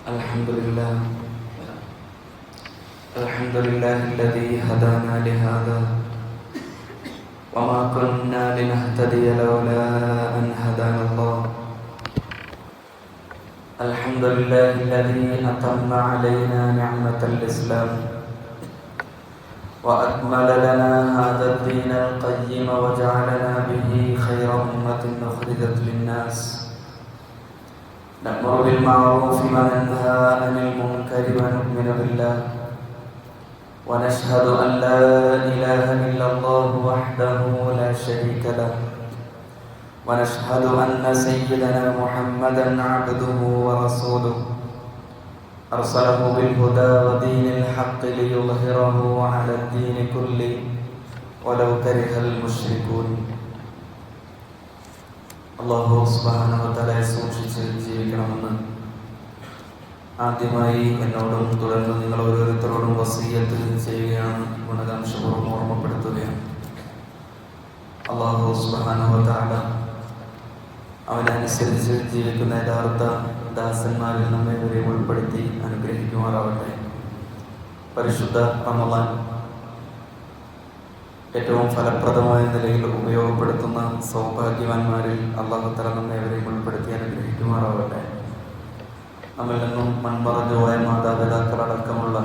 الحمد لله الذي هدانا لهذا وما كنا لنهتدي لولا أن هدانا الله. الحمد لله الذي أتم علينا نعمة الإسلام وأكمل لنا هذا الدين القيم وجعلنا به خير أمة أخرجت للناس، نأمر بالمعروف وننهى عن المنكر ونؤمن بالله ونشهد أن لا إله إلا الله وحده لا شريك له، ونشهد أن سيدنا محمدا عبده ورسوله أرسله بالهدى ودين الحق ليظهره على الدين كله ولو كره المشركون. അല്ലാഹു സുബ്ഹാനഹു വ തആലയെ സൂക്ഷിച്ച് ജീവിക്കണമെന്ന് ആദ്യമായി എന്നോടും തുടർന്ന് നിങ്ങൾ ഓരോരുത്തരോടും വസിയ്യത്ത് ചെയ്യുകയാണ്, ഗുണകാംക്ഷപൂർവ്വം ഓർമ്മപ്പെടുത്തുകയാണ്. അല്ലാഹു സുബ്ഹാനഹു വ തആല അവനനുസരിച്ച് ജീവിക്കുന്ന യഥാർത്ഥ ദാസന്മാരിൽ നമ്മെ വരെ ഉൾപ്പെടുത്തി അനുഗ്രഹിക്കുമാറാവട്ടെ. പരിശുദ്ധ റമളാൻ ഏറ്റവും ഫലപ്രദമായ നിലയിൽ ഉപയോഗപ്പെടുത്തുന്ന സൗഭാഗ്യവാന്മാരിൽ അല്ലാഹു തആല നമ്മെ വരെ ഉൾപ്പെടുത്തി അനുഗ്രഹിക്കുമാറാവട്ടെ. നമ്മിൽ നിന്നും മൺമറഞ്ഞു പോയ മാതാപിതാക്കളടക്കമുള്ള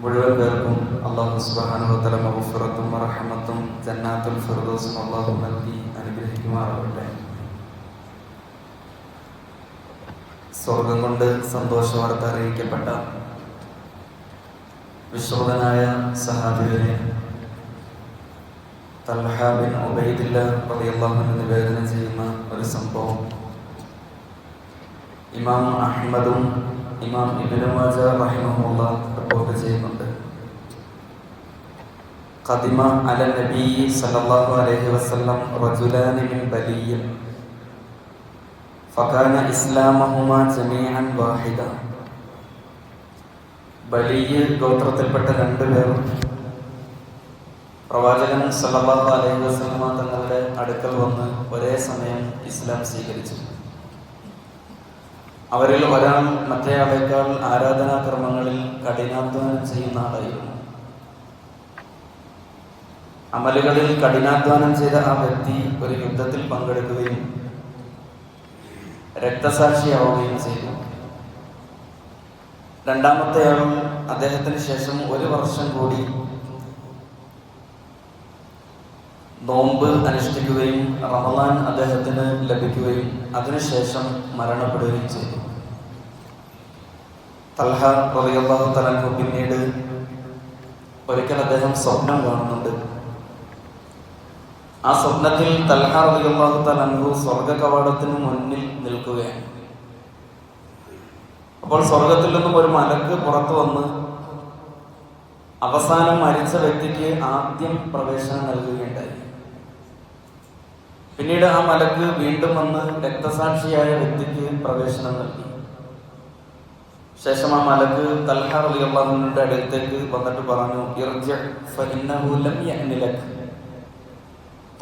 മുഴുവൻ പേർക്കും അല്ലാഹു സുബ്ഹാനഹു വ തആല മഗ്ഫിറത്തും റഹ്മത്തും ജന്നാത്തുൽ ഫിർദൗസും അല്ലാഹു നൽകി അനുഗ്രഹിക്കുമാറാവട്ടെ. സ്വർഗം കൊണ്ട് സന്തോഷവാർത്ത അറിയിക്കപ്പെട്ട വിശ്വനായ സഹാബിയെ തൽഹ ബിൻ ഉബൈദില്ലാഹ് റളിയല്ലാഹു അൻഹു നിവേദനം ചെയ്യുന്ന ഒരു സംഭവം ഇമാം അഹ്മദും ഇമാം ഇബ്നു മാജ റഹിമഹുല്ലാഹ് റിപ്പോർട്ട് ചെയ്യുന്നുണ്ട്. ഖദിമ അല നബി സല്ലല്ലാഹു അലൈഹി വസല്ലം റജുലാനി മിൻ ബലിയ ഫകാന ഇസ്ലാമഹുമാ ജമീഅൻ വാഹിദ. ബലിയ ഗോത്രത്തിൽപ്പെട്ട രണ്ടുപേർ പ്രവാചകൻ സല്ലല്ലാഹു അലൈഹി വസല്ലം തങ്ങളുടെ അടുക്കൽ വന്ന് ഒരേ സമയം ഇസ്ലാം സ്വീകരിച്ചു. അവരിൽ ഒരാൾ മറ്റേയാളേക്കാൾ ആരാധനാകർമ്മങ്ങളിൽ കഠിനാധ്വാനം ചെയ്യുന്ന ആളായിരുന്നു. അമലുകളിൽ കഠിനാധ്വാനം ചെയ്ത ആ വ്യക്തി ഒരു യുദ്ധത്തിൽ പങ്കെടുക്കുകയും രക്തസാക്ഷിയാവുകയും ചെയ്തു. രണ്ടാമത്തെയാൾ അദ്ദേഹത്തിന് ശേഷം 1 വർഷം കൂടി നോമ്പ് അനുഷ്ഠിക്കുകയും റമളാൻ അദ്ദേഹത്തിന് ലഭിക്കുകയും അതിനുശേഷം മരണപ്പെടുകയും ചെയ്തു. തൽഹ റളിയല്ലാഹു തആല അൻഹു പിന്നീട് ഒരിക്കൽ അദ്ദേഹം സ്വപ്നം കാണുന്നുണ്ട്. ആ സ്വപ്നത്തിൽ തൽഹ റളിയല്ലാഹു തആല അൻഹു സ്വർഗ്ഗ കവാടത്തിന് മുന്നിൽ നിൽക്കുകയാണ്. അപ്പോൾ സ്വർഗത്തിൽ നിന്നും ഒരു മലക്ക് പുറത്തു വന്ന് അവസാനം മരിച്ച വ്യക്തിക്ക് ആദ്യം പ്രവേശനം നൽകുകയുണ്ടായി. പിന്നീട് ആ മലക്ക് വീണ്ടും വന്ന് രക്തസാക്ഷിയായ വ്യക്തിക്ക് പ്രവേശനം നൽകി. ശേഷം ആ മലക്ക് തൽഹ റളിയല്ലാഹു അൻഹുവിന്റെ അടുത്തേക്ക് വന്നിട്ട് പറഞ്ഞു, ഇർജി ഫഇന്നഹു ലം യഅനി ലക്.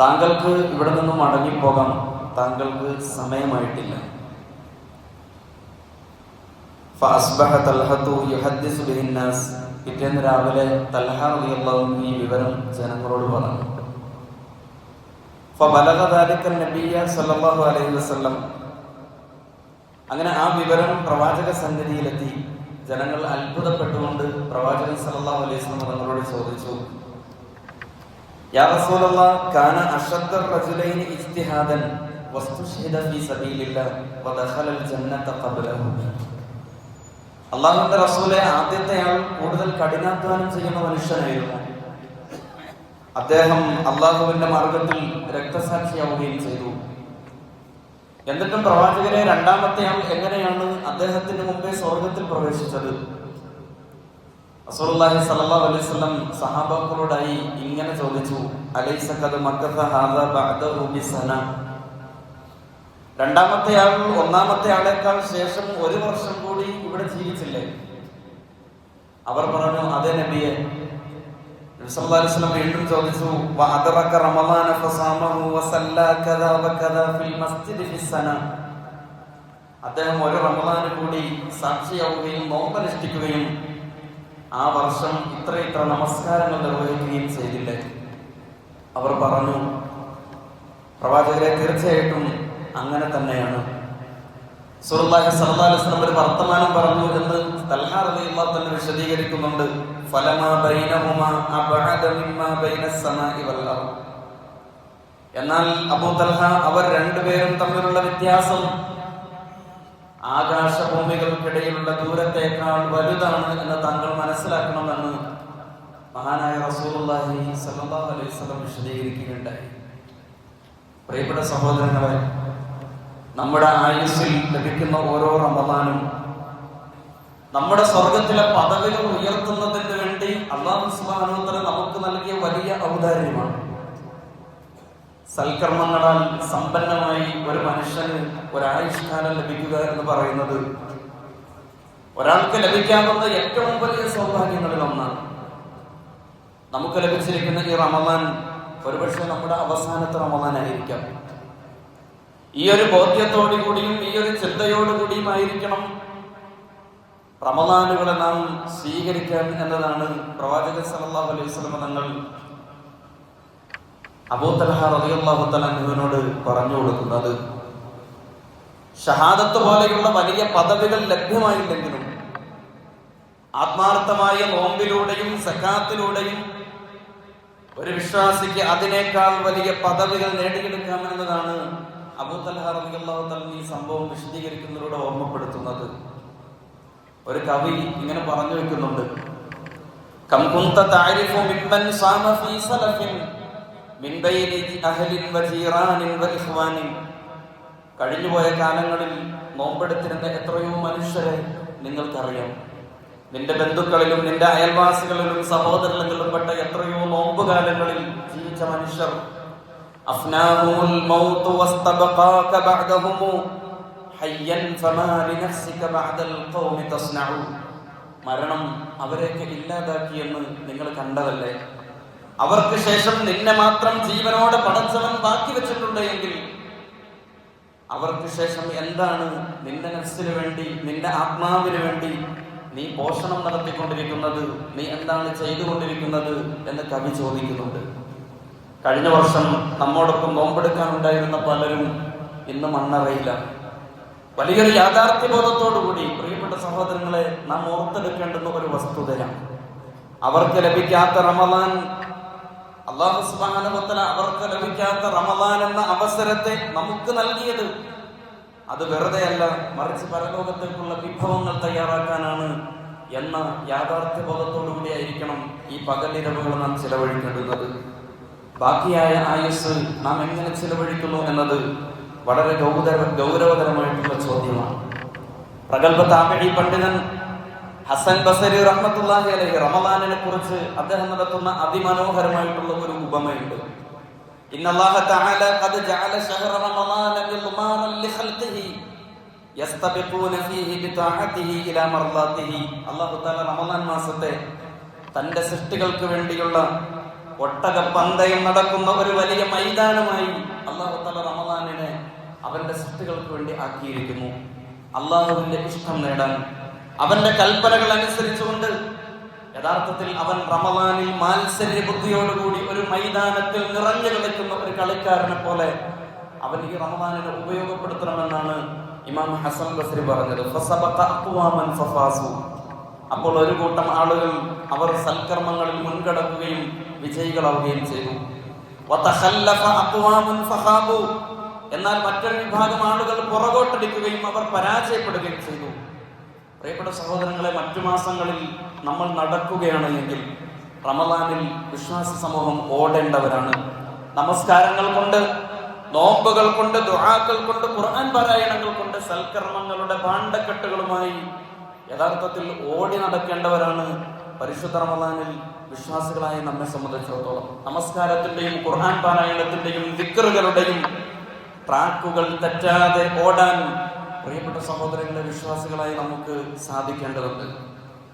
താങ്കൾക്ക് ഇവിടെ നിന്നും മടങ്ങിപ്പോകാം, താങ്കൾക്ക് സമയമായിട്ടില്ല. ഫഅസ്ബഹ തൽഹതു യുഹദ്ദിസു ബിഹിന്നാസ്. പിറ്റേന്ന് രാവിലെ തൽഹ റളിയല്ലാഹു അൻഹു ഈ വിവരം ജനങ്ങളോട് പറഞ്ഞു. ഫബലഗ ദാലിക നബിയ സല്ലല്ലാഹു അലൈഹി വസല്ലം. അങ്ങനെ ആ വിവരം പ്രവാചക സന്നിധിയിലെത്തി. ജനങ്ങൾ അത്ഭുതപ്പെട്ടുകൊണ്ട് പ്രവാചകൻ സല്ലല്ലാഹു അലൈഹി വസല്ലം തങ്ങളോട് ചോദിച്ചു, യാ റസൂലല്ലാഹ് കാന അശദ്ദ റജുലൈനി ഇജ്തിഹാദൻ വസ്തുഷ്ഹിദ ഫീ സബീലില്ലാഹ് വദഖലൽ ജന്നത ഖബ്ലഹു. അല്ലാഹുവിന്റെ റസൂലെ, ആദ്യത്തെ ആൾ കൂടുതൽ കഠിനാധ്വാനം ചെയ്യുന്ന മനുഷ്യനായിരുന്നു. അദ്ദേഹം അള്ളാഹുവിന്റെ മാർഗത്തിൽ രക്തസാക്ഷിയാവുകയും ചെയ്തു. എന്നിട്ടും പ്രവാചകരെ, രണ്ടാമത്തെ ആൾ എങ്ങനെയാണ് അദ്ദേഹത്തിന് മുമ്പേ സ്വർഗത്തിൽ പ്രവേശിച്ചത്? റസൂലുള്ളാഹി സ്വല്ലല്ലാഹു അലൈഹി വസല്ലം സഹാബാക്കളോടായി ഇങ്ങനെ ചോദിച്ചു, അലൈസ ഖദ മക്കത ഹാദാ ബഅദഹു ബിസന. രണ്ടാമത്തെ ആൾ ഒന്നാമത്തെ ആളേക്കാൾ ശേഷം 1 വർഷം കൂടി ഇവിടെ ജീവിച്ചില്ലേ? അവർ പറഞ്ഞു, അതെ നബിയെ. സല്ലല്ലാഹു അലൈഹി വസല്ലം വീണ്ടും ചോദിച്ചു, വഅദറക റമളാന ഫസാമഹു വസല്ല കദാ വകദാ ഫിൽ മസ്ജിദി ഫിസ്സന. അദ്ദേഹം ഒരു റമദാന് കൂടി സാക്ഷിയാവുകയും നോമ്പനുഷ്ഠിക്കുകയും ആ വർഷം ഇത്ര നമസ്കാരങ്ങൾ നിർവഹിക്കുകയും ചെയ്തില്ലേ? അവർ പറഞ്ഞു, പ്രവാചകരെ, തീർച്ചയായിട്ടും അങ്ങനെ തന്നെയാണ്. റസൂലുള്ളാഹി സ്വല്ലല്ലാഹു അലൈഹി വസല്ലം ഒരു വർത്തമാനം പറഞ്ഞു എന്ന് തൽഹാ റളിയല്ലാഹു തന്നെ വിശദീകരിക്കുന്നുണ്ട്. ഫലമാ ബൈനഹുമാ അബ്അദ മിമ്മാ ബൈനസ് സമാഇ വൽ അർദ്. എന്നാൽ അബൂ തൽഹ, അവർ രണ്ടുപേരും തമ്മിലുള്ള വ്യത്യാസം ആകാശഭൂമികൾക്കിടയിലുള്ള ദൂരത്തേക്കാൾ വലുതാണ് എന്ന് താങ്കൾ മനസ്സിലാക്കണമെന്ന് മഹാനായ റസൂലുള്ളാഹി സ്വല്ലല്ലാഹു അലൈഹി വസല്ലം വിശദീകരിക്കുകയുണ്ടായി. പ്രിയപ്പെട്ട സഹോദരങ്ങളെ, നമ്മുടെ ആയുസ്സിൽ ലഭിക്കുന്ന ഓരോ റമദാനും നമ്മുടെ സ്വർഗത്തിലെ പദവികൾ ഉയർത്തുന്നതിന് വേണ്ടി അല്ലാഹു സുബ്ഹാനഹു വ തആല നമുക്ക് നൽകിയ വലിയ ഔദാര്യമാണ്. സൽക്കർമ്മങ്ങളാൽ സമ്പന്നമായി ഒരു മനുഷ്യന് ഒരായുഷ്കാലം ലഭിക്കുക എന്ന് പറയുന്നത് ഒരാൾക്ക് ലഭിക്കാവുന്ന ഏറ്റവും വലിയ സൗഭാഗ്യങ്ങളിൽ ഒന്നാണ്. നമുക്ക് ലഭിച്ചിരിക്കുന്ന ഈ റമദാൻ ഒരുപക്ഷെ നമ്മുടെ അവസാനത്തെ റമദാനായിരിക്കാം. ഈ ഒരു ബോധ്യത്തോടു കൂടിയും ഈ ഒരു ചിന്തയോടുകൂടിയും ആയിരിക്കണം റമദാനുകളെ നാം സ്വീകരിക്കാൻ എന്നതാണ് പ്രവാചകൻ സല്ലല്ലാഹു അലൈഹി വസല്ലം തങ്ങൾ അബൂ തൽഹ റളിയല്ലാഹു തആല അൻഹുവിനോട് പറഞ്ഞു കൊടുക്കുന്നത്. ഷഹാദത്ത് പോലെയുള്ള വലിയ പദവികൾ ലഭ്യമായില്ലെങ്കിലും ആത്മാർത്ഥമായ നോമ്പിലൂടെയും സക്കാത്തിലൂടെയും ഒരു വിശ്വാസിക്ക് അതിനേക്കാൾ വലിയ പദവികൾ നേടിയെടുക്കാം എന്നതാണ് അബൂ തൽഹ റളിയല്ലാഹു തആല ഈ സംഭവം വിശദീകരിക്കുന്നതിലൂടെ ഓർമ്മപ്പെടുത്തുന്നത്. ഒരു കവി ഇങ്ങനെ പറഞ്ഞു വെക്കുന്നുണ്ട്: കം കുന്ത തഅരിഫു മിമ്മൻ സാമ ഫീ സലഫിൻ മിൻ ബൈനി അഹ്ലിൻ വജീറാനിൻ വഇഖ്വാനിൻ. കഴിഞ്ഞുപോയ കാലങ്ങളിൽ നോമ്പെടുത്തിരുന്ന എത്രയോ മനുഷ്യരെ നിങ്ങൾക്കറിയാം. നിന്റെ ബന്ധുക്കളിലും നിന്റെ അയൽവാസികളിലും സഹോദരങ്ങളിലും പെട്ട എത്രയോ നോമ്പുകാലങ്ങളിൽ ജീവിച്ച മനുഷ്യർ. അഫ്നാഹുൽ മൗതു വസ്തബഖാക ബഅദഹും ഹയ്യൻ ഫമാ ലിനഫ്സിക ബഅദൽ ഖൗമി തസ്നഉ. മരണം അവരെയൊക്കെ ഇല്ലാതാക്കിയെന്ന് നിങ്ങൾ കണ്ടതല്ലേ? അവർക്ക് ശേഷം നിന്നെ മാത്രം ജീവനോടെ പടച്ചവൻ ബാക്കി വെച്ചിട്ടുണ്ട് എങ്കിൽ അവർക്ക് ശേഷം എന്താണ് നിന്റെ നഫ്സിന് വേണ്ടി, നിന്റെ ആത്മാവിന് വേണ്ടി നീ പോഷണം നടത്തിക്കൊണ്ടിരിക്കുന്നത്? നീ എന്താണ് ചെയ്തുകൊണ്ടിരിക്കുന്നത് എന്ന് കവി ചോദിക്കുന്നുണ്ട്. കഴിഞ്ഞ വർഷം നമ്മോടൊപ്പം നോമ്പെടുക്കാനുണ്ടായിരുന്ന പലരും ഇന്ന് മണ്ണറയില്ല. വലിയൊരു യാഥാർത്ഥ്യബോധത്തോടുകൂടി പ്രിയപ്പെട്ട സഹോദരങ്ങളെ നാം ഓർത്തെടുക്കേണ്ടുന്ന ഒരു വസ്തുതയാണ്. അവർക്ക് ലഭിക്കാത്ത റമദാൻ, അല്ലാഹു സുബ്ഹാനഹു വ തആല അവർക്ക് ലഭിക്കാത്ത റമദാൻ എന്ന അവസരത്തെ നമുക്ക് നൽകിയത് അത് വെറുതെയല്ല, മറിച്ച് പരലോകത്തേക്കുള്ള വിഭവങ്ങൾ തയ്യാറാക്കാനാണ് എന്ന യാഥാർത്ഥ്യബോധത്തോടുകൂടി ആയിരിക്കണം ഈ പകലിരവുകൾ നാം ചിലവഴിക്കേണ്ടുന്നത്. ബാക്കിയായ ആയുസ് നാം എങ്ങനെ ചിലവഴിക്കുന്നു എന്നത് വളരെ ഗൗരവതരമായിട്ടുള്ള ചോദ്യമാണ്. പ്രഗൽഭ താബഈ പണ്ഡിതൻ ഹസൻ ബസരി റഹ്മത്തുള്ളാഹി അലൈഹി റമദാനിനെ കുറിച്ച് അദ്ദേഹം നടത്തുന്ന അതിമനോഹരമായിട്ടുള്ള ഒരു ഉപമയുണ്ട്. ഇന്നല്ലാഹ തആല ഖദ് ജഅല ശഹ്റ റമദാന മിദ്മാനൻ ലിഖൽഖിഹി യസ്തബിഖൂന ഫീഹി ബിതഅതിഹി ഇലാ മർളാതിഹി. അല്ലാഹു തആല റമദാൻ മാസത്തെ തന്റെ സൃഷ്ടികൾക്ക് വേണ്ടിയുള്ള ഒട്ടകപ്പന്തയം നടക്കുന്ന ഒരു വലിയ മൈതാനമായി അല്ലാഹു തആല റമദാനിനെ അവന്റെ സൃഷ്ടികൾക്ക് വേണ്ടി ആക്കിയിരിക്കുന്നു. അല്ലാഹുവിന്റെ ഇഷ്ടം നേടാൻ, അവന്റെ കൽപ്പനകൾ അനുസരിച്ചുകൊണ്ട് യഥാർത്ഥത്തിൽ അവൻ റമദാനിൽ മാത്സര്യ ബുദ്ധിയോടുകൂടി ഒരു മൈതാനത്തിൽ നിറഞ്ഞു കളിക്കുന്ന ഒരു കളിക്കാരനെ പോലെ അവൻ ഈ റമദാനിനെ ഉപയോഗപ്പെടുത്തണമെന്നാണ് ഇമാം ഹസൻ ബസ്രി പറഞ്ഞത്. ഫസബഖ അഖ്വാമൻ ഫഫാസു. അപ്പോൾ ഒരു കൂട്ടം ആളുകൾ അവർ സൽക്കർമ്മങ്ങളിൽ മുൻകടക്കുകയും വിജയികളാവുകയും ചെയ്തു. വതഖല്ലഫ അഖ്വാമുൻ ഫഖാബു. എന്നാൽ മറ്റൊരു വിഭാഗം ആളുകൾ പുറകോട്ടടിക്കുകയും അവർ പരാജയപ്പെടുകയും ചെയ്തു. പ്രിയപ്പെട്ട സഹോദരങ്ങളെ, മറ്റു മാസങ്ങളിൽ നമ്മൾ നടക്കുകയാണ് എങ്കിൽ റമദാനിൽ വിശ്വാസി സമൂഹം ഓടേണ്ടവരാണ്. നമസ്കാരങ്ങൾ കൊണ്ട്, നോമ്പുകൾ കൊണ്ട്, ദുആകൾ കൊണ്ട്, ഖുർആൻ പാരായണങ്ങൾ കൊണ്ട്, സൽക്കർമ്മങ്ങളുടെ ഭാണ്ഡക്കെട്ടുകളുമായി യഥാർത്ഥത്തിൽ ഓടി നടക്കേണ്ടവരാണ് പരിശുദ്ധ റമദാനിൽ വിശ്വാസികളായ നമ്മെ സംബന്ധിച്ചിടത്തോളം. നമസ്കാരത്തിന്റെയും ഖുർആൻ പാരായണത്തിന്റെയും ദിക്റുകളുടെയും ട്രാക്കുകൾ തെറ്റാതെ ഓടാൻ പ്രിയപ്പെട്ട സഹോദരങ്ങളെ വിശ്വാസികളായി നമുക്ക് സാധിക്കേണ്ടതുണ്ട്.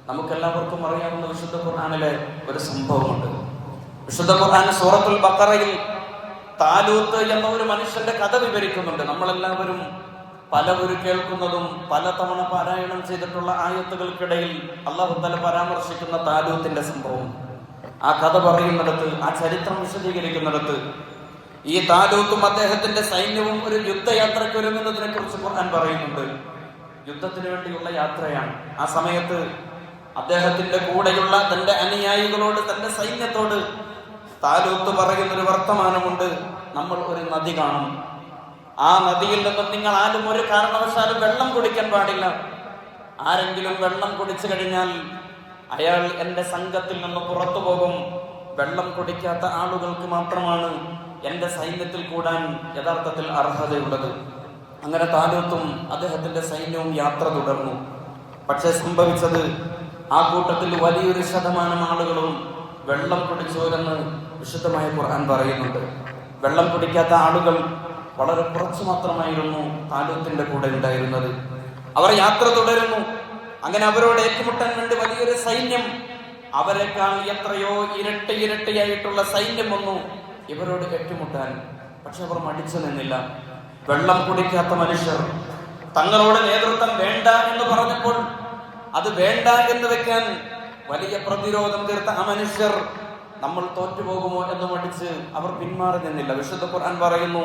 നമുക്കെല്ലാവർക്കും അറിയാവുന്ന വിശുദ്ധ ഖുർആനിലെ ഒരു സംഭവമുണ്ട്. വിശുദ്ധ ഖുർആൻ സൂറത്തുൽ ബഖറയിൽ താലൂത്ത് എന്ന ഒരു മനുഷ്യന്റെ കഥ വിവരിക്കുന്നുണ്ട്. നമ്മളെല്ലാവരും പലവരു കേൾക്കുന്നതും പലതവണ പാരായണം ചെയ്തിട്ടുള്ള ആയത്തുകൾക്കിടയിൽ അല്ലാഹു തആല പരാമർശിക്കുന്ന താലൂത്തിന്റെ സംഭവം, ആ കഥ പറയുന്നിടത്ത്, ആ ചരിത്രം വിശദീകരിക്കുന്നിടത്ത് ഈ താലൂത്തും അദ്ദേഹത്തിന്റെ സൈന്യവും ഒരു യുദ്ധയാത്രയ്ക്ക് ഒരുങ്ങുന്നതിനെ കുറിച്ച് ഖുർആൻ പറയുന്നുണ്ട്. യുദ്ധത്തിന് വേണ്ടിയുള്ള യാത്രയാണ്. ആ സമയത്ത് അദ്ദേഹത്തിന്റെ കൂടെയുള്ള തന്റെ അനുയായികളോട്, തന്റെ സൈന്യത്തോട് താലൂത്ത് പറയുന്നൊരു വർത്തമാനമുണ്ട്. നമ്മൾ ഒരു നദി കാണും, ആ നദിയിൽ നിന്നും നിങ്ങൾ ആരും ഒരു കാരണവശാലും വെള്ളം കുടിക്കാൻ പാടില്ല. ആരെങ്കിലും വെള്ളം കുടിച്ചു കഴിഞ്ഞാൽ അയാൾ എന്റെ സംഘത്തിൽ നിന്ന് പുറത്തു പോകും. വെള്ളം കുടിക്കാത്ത ആളുകൾക്ക് മാത്രമാണ് എന്റെ സൈന്യത്തിൽ കൂടാൻ യഥാർത്ഥത്തിൽ അർഹതയുള്ളത്. അങ്ങനെ താലൂത്തും അദ്ദേഹത്തിന്റെ സൈന്യവും യാത്ര തുടർന്നു. പക്ഷെ സംഭവിച്ചത്, ആ കൂട്ടത്തിൽ വലിയൊരു ശതമാനം ആളുകളും വെള്ളം കുടിച്ചവരെന്ന് വിശുദ്ധമായ ഖുർആൻ പറയുന്നുണ്ട്. വെള്ളം കുടിക്കാത്ത ആളുകൾ വളരെ കുറച്ചു മാത്രമായിരുന്നു താലൂത്തിന്റെ കൂടെ ഉണ്ടായിരുന്നത്. അവർ യാത്ര തുടരുന്നു. അങ്ങനെ അവരോട് ഏറ്റുമുട്ടാൻ വേണ്ടി വലിയൊരു സൈന്യം, അവരെക്കാൾ എത്രയോ ഇരട്ടിയായിട്ടുള്ള സൈന്യം വന്നു ഇവരോട് ഏറ്റുമുട്ടാൻ. പക്ഷെ അവർ മടിച്ചു നിന്നില്ല. വെള്ളം കുടിക്കാത്ത മനുഷ്യർ തങ്ങളോട് നേതൃത്വം വേണ്ട എന്ന് പറഞ്ഞപ്പോൾ അത് വേണ്ട എന്ന് വെക്കാൻ വലിയ പ്രതിരോധം തീർത്ത ആ മനുഷ്യർ നമ്മൾ തോറ്റുപോകുമോ എന്ന് മടിച്ച് അവർ പിന്മാറി നിന്നില്ല. വിശുദ്ധ ഖുർആൻ പറയുന്നു,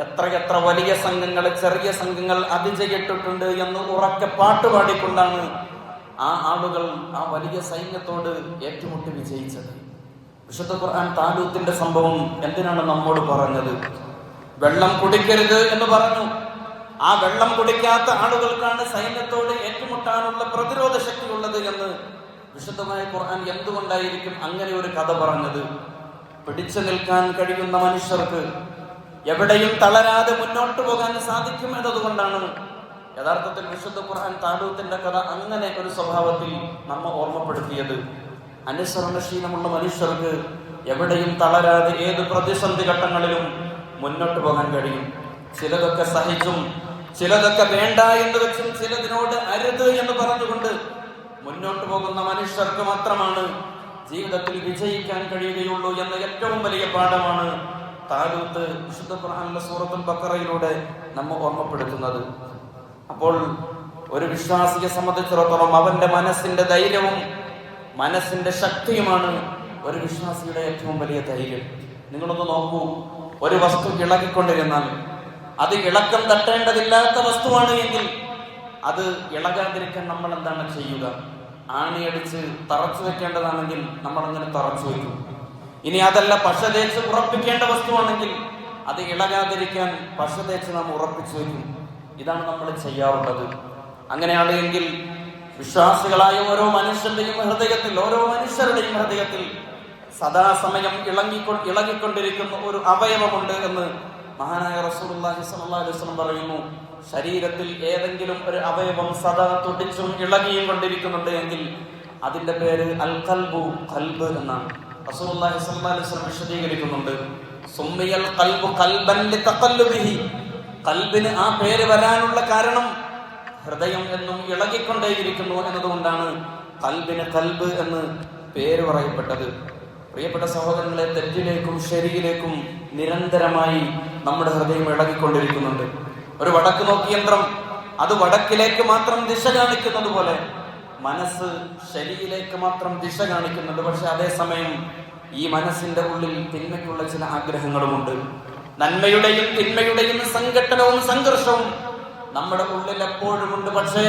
എത്ര വലിയ സംഘങ്ങളെ ചെറിയ സംഘങ്ങൾ അതിജയിട്ടിട്ടുണ്ട് എന്ന് ഉറക്കെ പാട്ടുപാടിക്കൊണ്ടാണ് ആ ആളുകൾ ആ വലിയ സൈന്യത്തോട് ഏറ്റുമുട്ടി വിജയിച്ചത്. വിശുദ്ധ ഖുർആൻ താലൂത്തിന്റെ സംഭവം എന്തിനാണ് നമ്മോട് പറഞ്ഞത്? വെള്ളം കുടിക്കരുത് എന്ന് പറഞ്ഞു. ആ വെള്ളം കുടിക്കാത്ത ആളുകൾക്കാണ് സൈന്യത്തോട് ഏറ്റുമുട്ടാനുള്ള പ്രതിരോധ ശക്തി ഉള്ളത് എന്ന് വിശുദ്ധമായ ഖുർആൻ എന്തുകൊണ്ടായിരിക്കും അങ്ങനെ ഒരു കഥ പറഞ്ഞത്? പിടിച്ചു നിൽക്കാൻ കഴിയുന്ന മനുഷ്യർക്ക് എവിടെയും തളരാതെ മുന്നോട്ട് പോകാൻ സാധിക്കും എന്നതുകൊണ്ടാണ് യഥാർത്ഥത്തിൽ വിശുദ്ധ ഖുർആൻ താലൂത്തിന്റെ കഥ അങ്ങനെ ഒരു സ്വഭാവത്തിൽ നമ്മെ ഓർമ്മപ്പെടുത്തിയത്. അനുസരണശീലമുള്ള മനുഷ്യർക്ക് എവിടെയും തളരാതെ ഏത് പ്രതിസന്ധി ഘട്ടങ്ങളിലും മുന്നോട്ട് പോകാൻ കഴിയും. ചിലതൊക്കെ സഹിച്ചും ചിലതൊക്കെ വേണ്ട എന്ന് വെച്ചും ചിലതിനോട് അരുത് എന്ന് പറഞ്ഞുകൊണ്ട് മുന്നോട്ട് പോകുന്ന മനുഷ്യർക്ക് മാത്രമാണ് ജീവിതത്തിൽ വിജയിക്കാൻ കഴിയുകയുള്ളൂ എന്ന ഏറ്റവും വലിയ പാഠമാണ് താലൂത്ത് വിശുദ്ധ ഖുർആനിലെ സൂറത്തുൽ ബഖറയിലൂടെ നമ്മെ ഓർമ്മപ്പെടുത്തുന്നത്. അപ്പോൾ ഒരു വിശ്വാസിയെ സംബന്ധിച്ചിടത്തോളം അവന്റെ മനസ്സിന്റെ ധൈര്യവും മനസ്സിന്റെ ശക്തിയുമാണ് ഒരു വിശ്വാസിയുടെ ഏറ്റവും വലിയ ധൈര്യം. നിങ്ങളൊന്ന് നോക്കൂ, ഒരു വസ്തു ഇളകിക്കൊണ്ടിരുന്നാൽ, അത് ഇളക്കം തട്ടേണ്ടതില്ലാത്ത വസ്തുവാണ് എങ്കിൽ അത് ഇളകാതിരിക്കാൻ നമ്മൾ എന്താണ് ചെയ്യുക? ആണിയടിച്ച് തറച്ചു വെക്കേണ്ടതാണെങ്കിൽ നമ്മൾ അങ്ങനെ തറച്ചു വയ്ക്കും. ഇനി അതല്ല, പശ തേച്ച് ഉറപ്പിക്കേണ്ട വസ്തുവാണെങ്കിൽ അത് ഇളകാതിരിക്കാൻ പശ തേച്ച് നാം ഉറപ്പിച്ചു വയ്ക്കും. ഇതാണ് നമ്മൾ ചെയ്യാറുള്ളത്. അങ്ങനെയാണ് എങ്കിൽ വിശ്വാസികളായ ഓരോ മനുഷ്യരുടെയും ഹൃദയത്തിൽ സദാസമയം ഇളകിക്കൊണ്ടിരിക്കുന്ന ഒരു അവയവമുണ്ട് എന്ന് മഹാനായ റസൂലുള്ളാഹി സ്വല്ലല്ലാഹു അലൈഹി വസല്ലം പറയുന്നു. ശരീരത്തിൽ ഏതെങ്കിലും ഒരു അവയവം സദാ തുടിച്ചും ഇളകിയും കൊണ്ടിരിക്കുന്നുണ്ട് എങ്കിൽ അതിന്റെ പേര് അൽ ഖൽബു, ഖൽബ് എന്നാണ്. റസൂലുള്ളാഹി സ്വല്ലല്ലാഹു അലൈഹി വസല്ലം വിശദീകരിക്കുന്നുണ്ട്, സുമ്മിയൽ ഖൽബു ഖൽബൻ ലിതഖല്ലുബിഹി. ഖൽബിന് ആ പേര് വരാനുള്ള കാരണം ഹൃദയം എന്നും ഇളകിക്കൊണ്ടേയിരിക്കുന്നു എന്നതുകൊണ്ടാണ് ഖൽബിന് ഖൽബ് എന്ന് പേര് പറയപ്പെട്ടത്. പ്രിയപ്പെട്ട സഹോദരങ്ങളെ, തെറ്റിലേക്കും ശരിയിലേക്കും നിരന്തരമായി നമ്മുടെ ഹൃദയം ഇളകിക്കൊണ്ടിരിക്കുന്നുണ്ട്. ഒരു വടക്ക് നോക്കി യന്ത്രം അത് വടക്കിലേക്ക് മാത്രം ദിശ കാണിക്കുന്നത് പോലെ മനസ്സ് ശരിയിലേക്ക് മാത്രം ദിശ കാണിക്കുന്നുണ്ട്. പക്ഷെ അതേസമയം ഈ മനസ്സിന്റെ ഉള്ളിൽ തിന്മയ്ക്കുള്ള ചില ആഗ്രഹങ്ങളുമുണ്ട്. നന്മയുടെയും തിന്മയുടെയും സംഘട്ടനവും സംഘർഷവും നമ്മുടെ ഉള്ളിൽ എപ്പോഴും ഉണ്ട്. പക്ഷേ